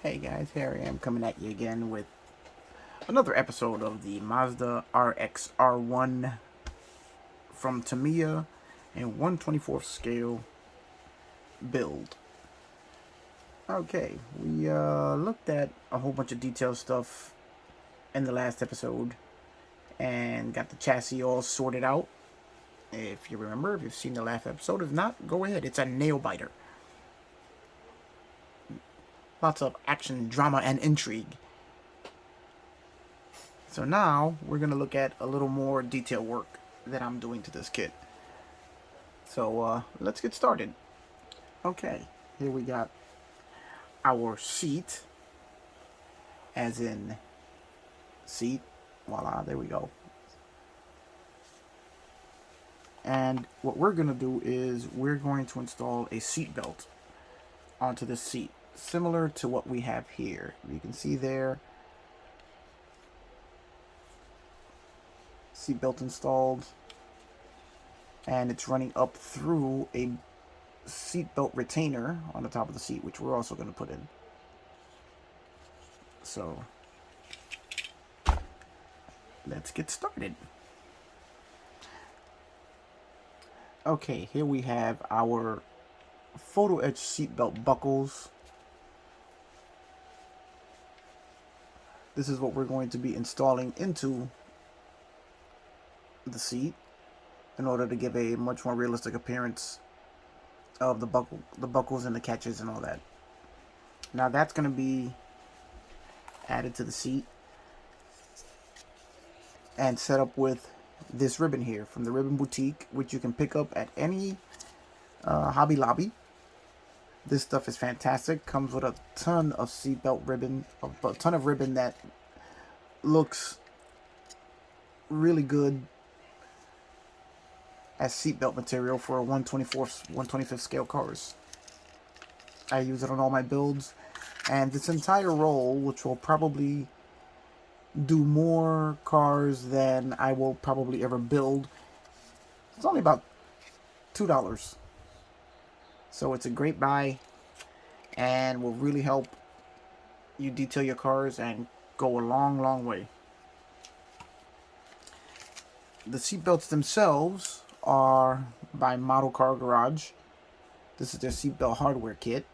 Hey guys, here I am coming at you again with another episode of the Mazda rx7-r1 from Tamiya and 1/24th scale build. Okay, we looked at a whole bunch of detailed stuff in the last episode and got the chassis all sorted out. If you remember, if you've seen the last episode, if not, go ahead. It's a nail biter. Lots of action, drama, and intrigue. So now we're going to look at a little more detail work that I'm doing to this kit. So let's get started. Okay, here we got our seat, as in seat. Voila, there we go. And what we're going to do is we're going to install a seat belt onto the seat, similar to what we have here. You can see there, seatbelt installed, and it's running up through a seatbelt retainer on the top of the seat, which we're also going to put in. So let's get started. Okay, here we have our photo etch seatbelt buckles. This is what we're going to be installing into the seat in order to give a much more realistic appearance of the buckles and the catches and all that. Now that's going to be added to the seat and set up with this ribbon here from the Ribbon Boutique, which you can pick up at any Hobby Lobby. This stuff is fantastic. Comes with a ton of seatbelt ribbon, a ton of ribbon that looks really good as seatbelt material for a 1/25th scale cars. I use it on all my builds, and this entire roll, which will probably do more cars than I will probably ever build, it's only about $2. So it's a great buy and will really help you detail your cars and go a long way. The seatbelts themselves are by Model Car Garage. This is their Seatbelt Hardware Kit,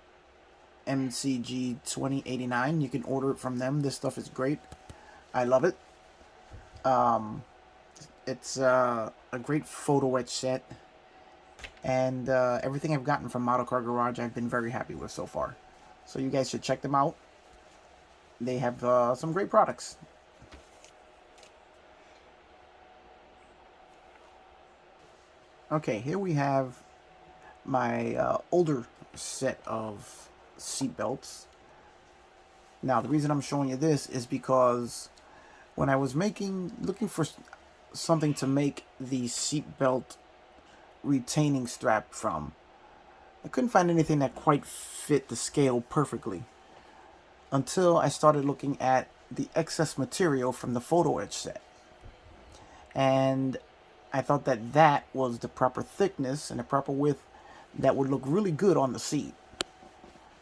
MCG 2089. You can order it from them. This stuff is great. I love it. It's a great photo etch set, and everything I've gotten from Model Car Garage I've been very happy with so far. So you guys should check them out. They have some great products. Okay, here we have my older set of seat belts. Now the reason I'm showing you this is because when I was looking for something to make the seatbelt retaining strap from, I couldn't find anything that quite fit the scale perfectly until I started looking at the excess material from the photo etch set. And I thought that that was the proper thickness and the proper width that would look really good on the seat.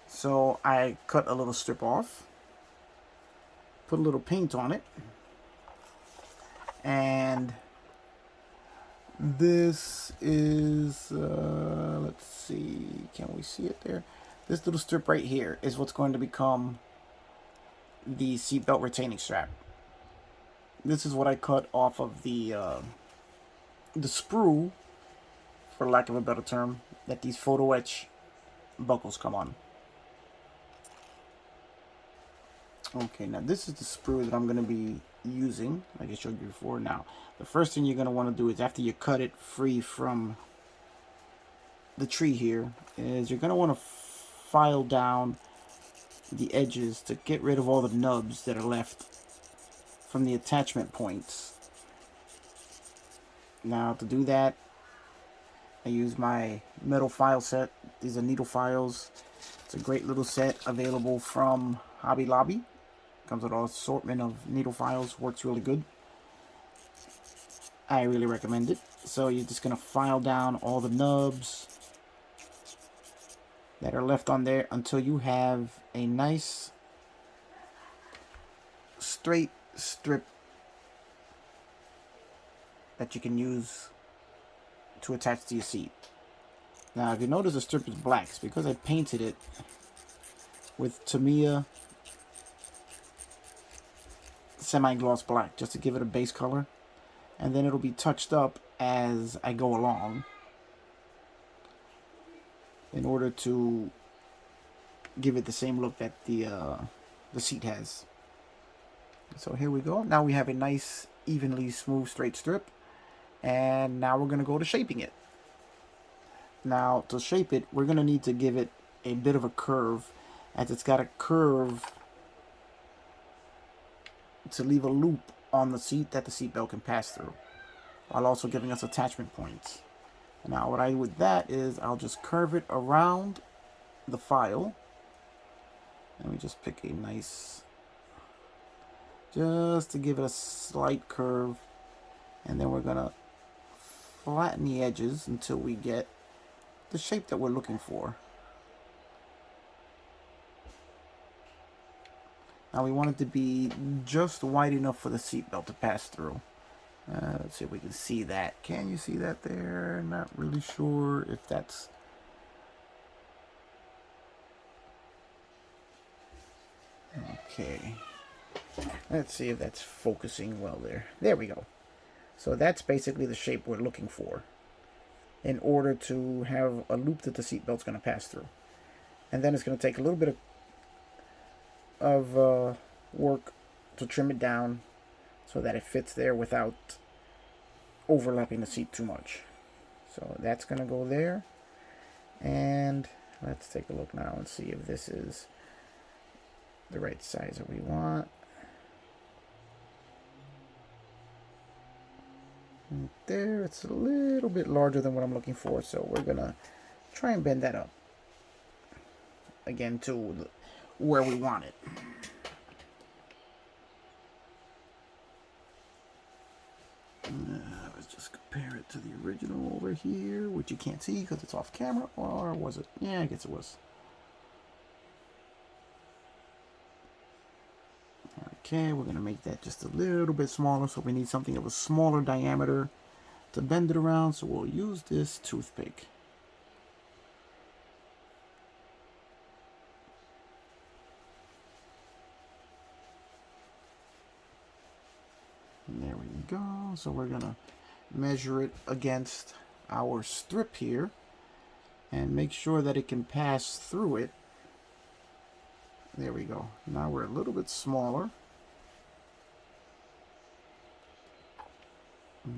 So I cut a little strip off, put a little paint on it, and this is, let's see, can we see it there? This little strip right here is what's going to become the seatbelt retaining strap. This is what I cut off of the sprue, for lack of a better term, that these photo etch buckles come on. Okay, now this is the sprue that I'm going to be using, like I showed you before. Now, the first thing you're going to want to do is, after you cut it free from the tree here, is you're going to want to file down the edges to get rid of all the nubs that are left from the attachment points. Now, to do that, I use my metal file set. These are needle files. It's a great little set available from Hobby Lobby. Comes with an assortment of needle files. Works really good. I really recommend it. So you're just going to file down all the nubs that are left on there until you have a nice straight strip that you can use to attach to your seat. Now, if you notice the strip is black, it's because I painted it with Tamiya semi-gloss black, just to give it a base color. And then it'll be touched up as I go along in order to give it the same look that the seat has. So here we go. Now we have a nice, evenly smooth, straight strip. And now we're going to go to shaping it. Now, to shape it, we're going to need to give it a bit of a curve, as it's got a curve to leave a loop on the seat that the seatbelt can pass through, while also giving us attachment points. Now, what I do with that is I'll just curve it around the file. Let me just pick a nice, just to give it a slight curve, and then we're going to flatten the edges until we get the shape that we're looking for. Now we want it to be just wide enough for the seatbelt to pass through. Let's see if we can see that. Can you see that there? Not really sure if that's... Okay. Let's see if that's focusing well there. There we go. So that's basically the shape we're looking for in order to have a loop that the seatbelt's going to pass through. And then it's going to take a little bit of work to trim it down so that it fits there without overlapping the seat too much. So that's going to go there. And let's take a look now and see if this is the right size that we want. And there, it's a little bit larger than what I'm looking for, so we're gonna try and bend that up again to where we want it. Let's just compare it to the original over here, which you can't see because it's off camera, or was it? Yeah, I guess it was. Okay, we're going to make that just a little bit smaller, so we need something of a smaller diameter to bend it around, so we'll use this toothpick. And there we go. So we're going to measure it against our strip here and make sure that it can pass through it. There we go. Now we're a little bit smaller.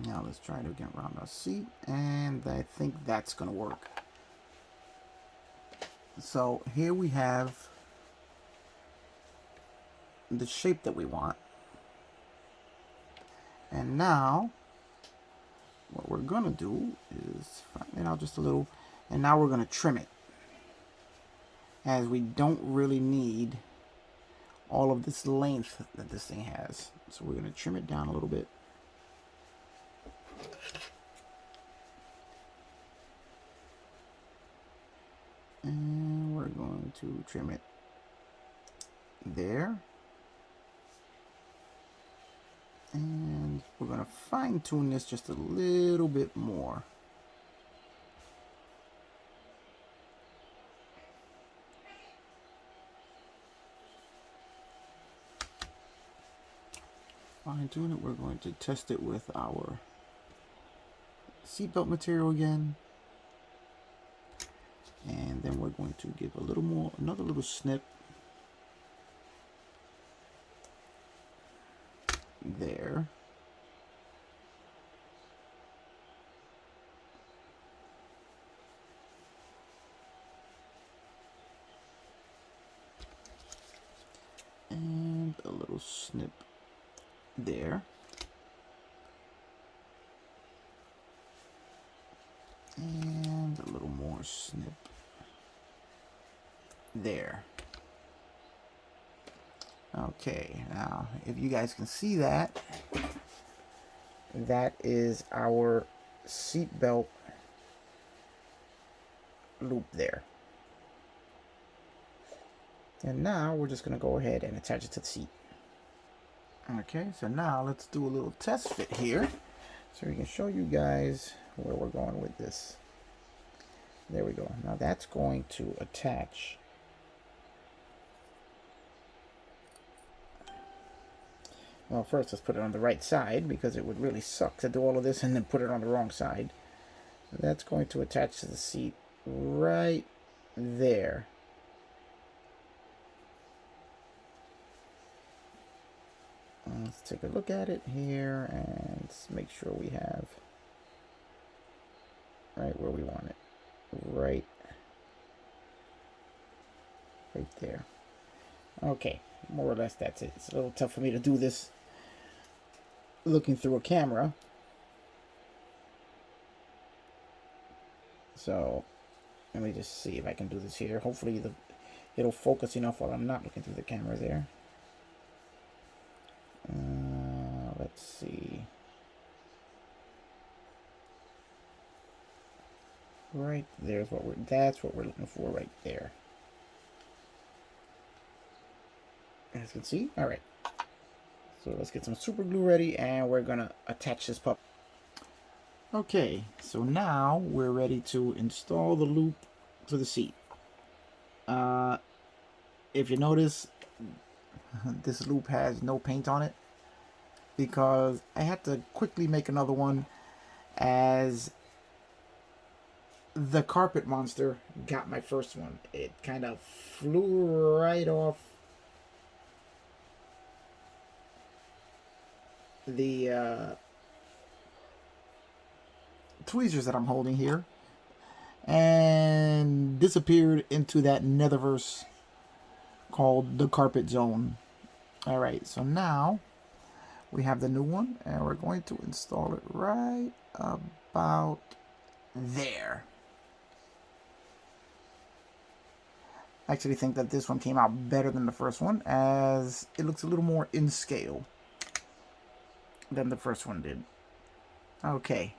Now let's try to get around our seat, and I think that's going to work. So here we have the shape that we want. And now what we're going to do is flatten it out just a little, and now we're going to trim it, as we don't really need all of this length that this thing has. So we're going to trim it down a little bit. And we're going to trim it there. And we're going to fine tune this just a little bit more. Fine tune it. We're going to test it with our seatbelt material again. And then we're going to give a little more, another little snip there. And a little snip there. And a little more snip there. Okay, now if you guys can see that, that is our seatbelt loop there. And now we're just going to go ahead and attach it to the seat. Okay, so now let's do a little test fit here so we can show you guys where we're going with this. There we go. Now that's going to attach. Well, first let's put it on the right side because it would really suck to do all of this and then put it on the wrong side. That's going to attach to the seat right there. Let's take a look at it here and let's make sure we have right where we want it. Right there. Okay, more or less that's it. It's a little tough for me to do this looking through a camera. So let me just see if I can do this here. Hopefully it'll focus enough while I'm not looking through the camera there. Let's see. Right there's that's what we're looking for right there. As you can see. All right. So let's get some super glue ready and we're gonna attach this pup. Okay, so now we're ready to install the loop to the seat. If you notice, this loop has no paint on it because I had to quickly make another one as the carpet monster got my first one. It kind of flew right off the tweezers that I'm holding here and disappeared into that netherverse called the carpet zone. All right, so now we have the new one and we're going to install it right about there. I actually think that this one came out better than the first one as it looks a little more in scale than the first one did. Okay.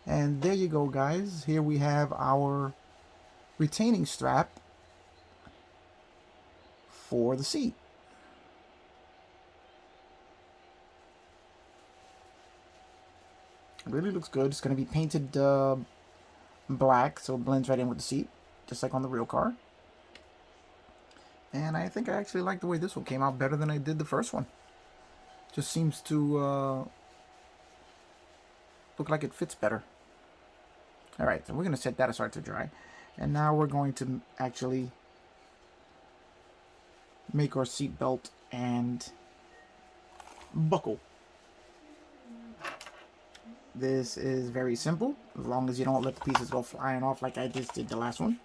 And there you go, guys. Here we have our retaining strap for the seat. It really looks good. It's going to be painted black, so it blends right in with the seat, just like on the real car. And I think I actually like the way this one came out better than I did the first one. Just seems to look like it fits better. All right, so we're going to set that aside to dry. And now we're going to actually make our seat belt and buckle. This is very simple, as long as you don't let the pieces go flying off like I just did the last one.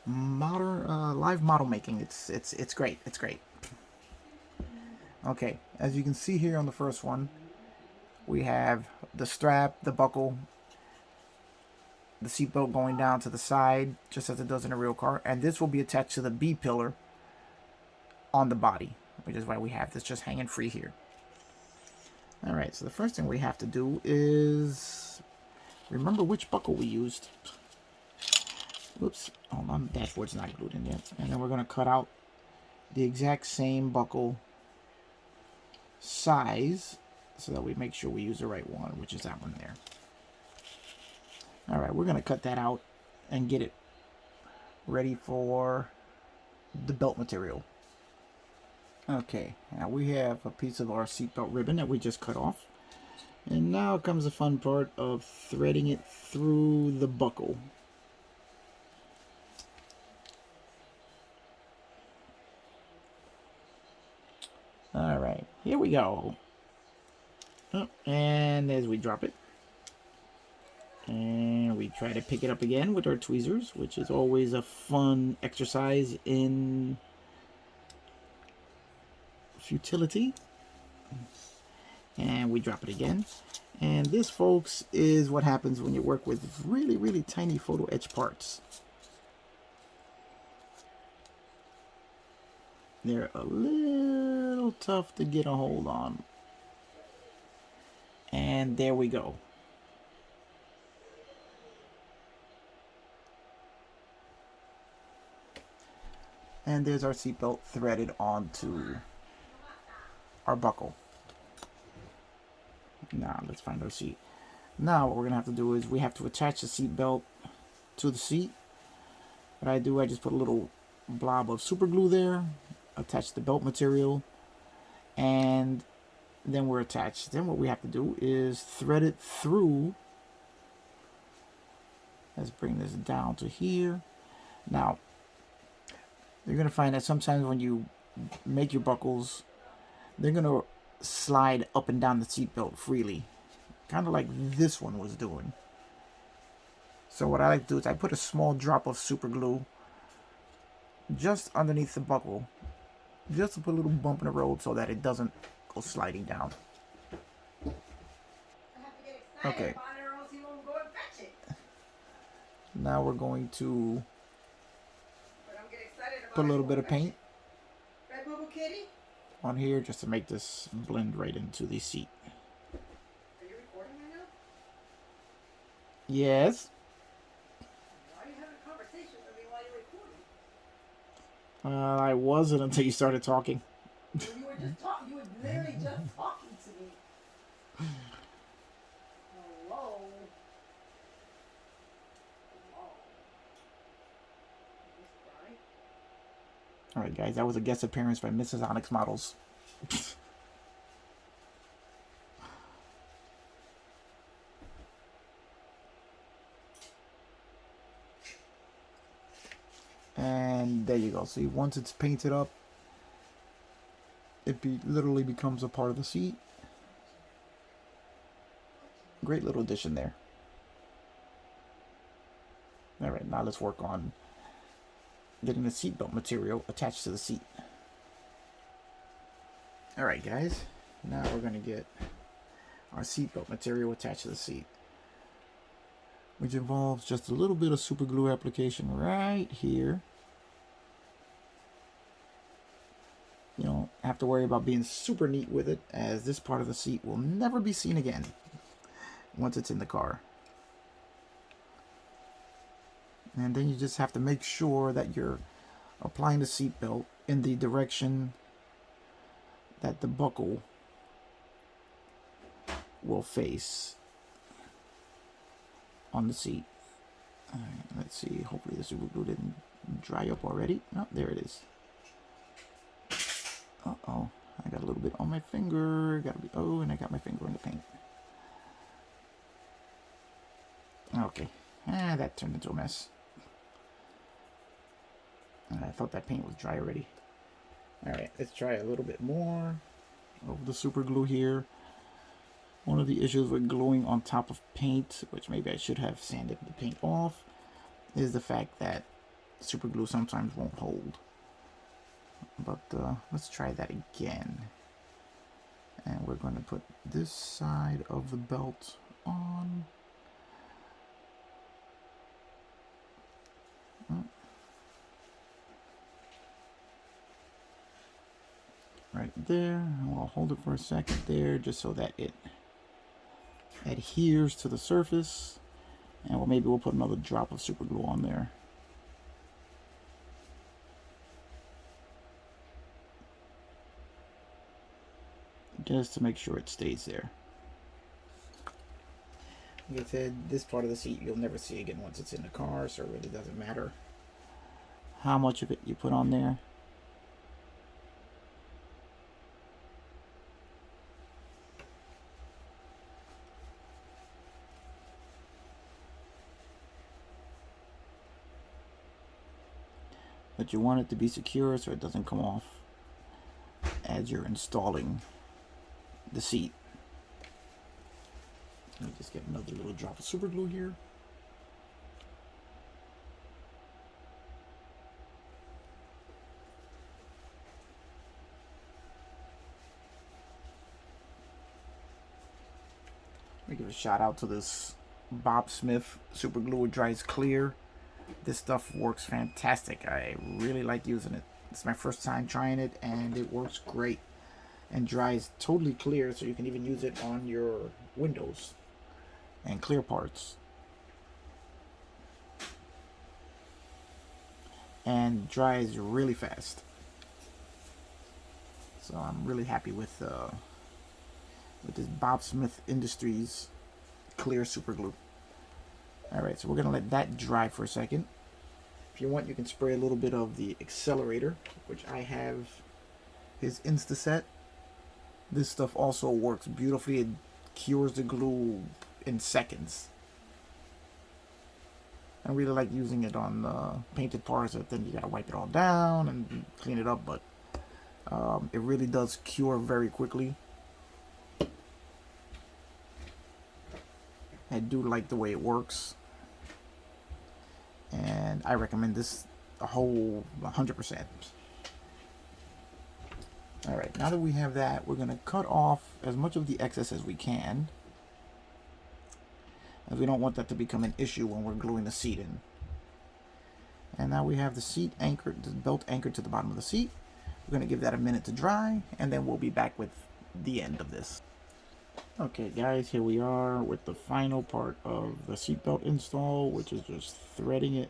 Live model making, it's great, it's great. Okay, as you can see here on the first one, we have the strap, the buckle, the seatbelt going down to the side, just as it does in a real car, and this will be attached to the B pillar on the body, which is why we have this just hanging free here. All right, so the first thing we have to do is remember which buckle we used. Whoops, hold on, the dashboard's not glued in yet. And then we're gonna cut out the exact same buckle size so that we make sure we use the right one, which is that one there. All right, we're gonna cut that out and get it ready for the belt material. Okay, now we have a piece of our seatbelt ribbon that we just cut off. And now comes the fun part of threading it through the buckle. All right, here we go. Oh, and as we drop it, and we try to pick it up again with our tweezers, which is always a fun exercise in futility. And we drop it again. And this, folks, is what happens when you work with really, really tiny photo etch parts. They're a little tough to get a hold on. And there we go. And there's our seatbelt threaded onto our buckle. Now let's find our seat. Now what we're gonna have to do is we have to attach the seatbelt to the seat. What I do, I just put a little blob of super glue there, attach the belt material, and then we're attached. Then what we have to do is thread it through. Let's bring this down to here. Now, you're going to find that sometimes when you make your buckles, they're going to slide up and down the seatbelt freely. Kind of like this one was doing. So what I like to do is I put a small drop of super glue just underneath the buckle. Just to put a little bump in the road so that it doesn't go sliding down. Okay. Now we're going to put a little bit of paint on here just to make this blend right into the seat. Are you recording right now? Yes. Why are you having a conversation with me while you're recording? I wasn't until you started talking. You were just talking. You were literally just talking to me. Hello. Alright guys, that was a guest appearance by Mrs. Onyx Models. And there you go. See, once it's painted up, it literally becomes a part of the seat. Great little addition there. Alright, now let's work on getting the seatbelt material attached to the seat. Alright guys, now we're going to get our seatbelt material attached to the seat, which involves just a little bit of super glue application right here. You don't have to worry about being super neat with it, as this part of the seat will never be seen again once it's in the car. And then you just have to make sure that you're applying the seatbelt in the direction that the buckle will face on the seat. Alright, let's see. Hopefully the super glue didn't dry up already. Oh, there it is. Uh-oh. I got a little bit on my finger. Oh, and I got my finger in the paint. Okay. That turned into a mess. I thought that paint was dry already. Alright, let's try a little bit more of the super glue here. One of the issues with gluing on top of paint, which maybe I should have sanded the paint off, is the fact that super glue sometimes won't hold. But let's try that again. And we're going to put this side of the belt on. Right there. I'll hold it for a second there just so that it adheres to the surface. And maybe we'll put another drop of super glue on there. Just to make sure it stays there. Like I said, this part of the seat you'll never see again once it's in the car, so it really doesn't matter how much of it you put on there. But you want it to be secure so it doesn't come off as you're installing the seat. Let me just get another little drop of super glue here. Let me give a shout out to this Bob Smith super glue. It dries clear. This stuff works fantastic. I really like using it. It's my first time trying it and it works great and dries totally clear, so you can even use it on your windows and clear parts. and dries really fast. So I'm really happy with this Bob Smith Industries clear super glue. Alright, so we're going to let that dry for a second. If you want, you can spray a little bit of the accelerator, which I have his Instaset. This stuff also works beautifully. It cures the glue in seconds. I really like using it on painted parts, that then you gotta wipe it all down and clean it up, but it really does cure very quickly. I do like the way it works, and I recommend this a whole 100%. Alright, now that we have that, we're going to cut off as much of the excess as we can, as we don't want that to become an issue when we're gluing the seat in. And now we have the seat anchored, the belt anchored to the bottom of the seat. We're going to give that a minute to dry, and then we'll be back with the end of this. Okay guys, here we are with the final part of the seatbelt install, which is just threading it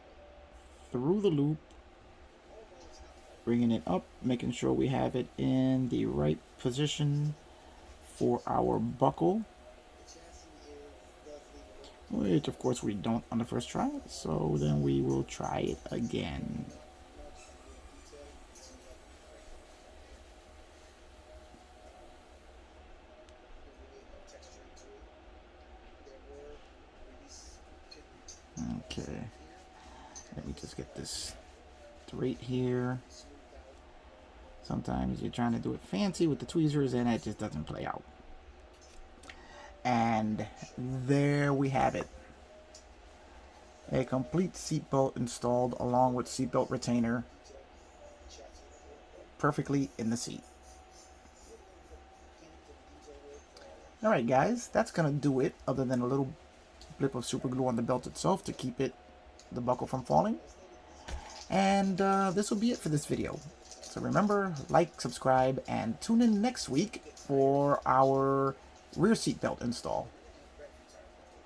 through the loop, bringing it up, making sure we have it in the right position for our buckle, which of course we don't on the first try, so then we will try it again. Okay, let me just get this straight here. Sometimes you're trying to do it fancy with the tweezers and it just doesn't play out. And there we have it. A complete seatbelt installed along with seatbelt retainer perfectly in the seat. Alright guys, that's gonna do it, other than a little blip of super glue on the belt itself to keep the buckle from falling. And this will be it for this video. So remember, like, subscribe, and tune in next week for our rear seat belt install.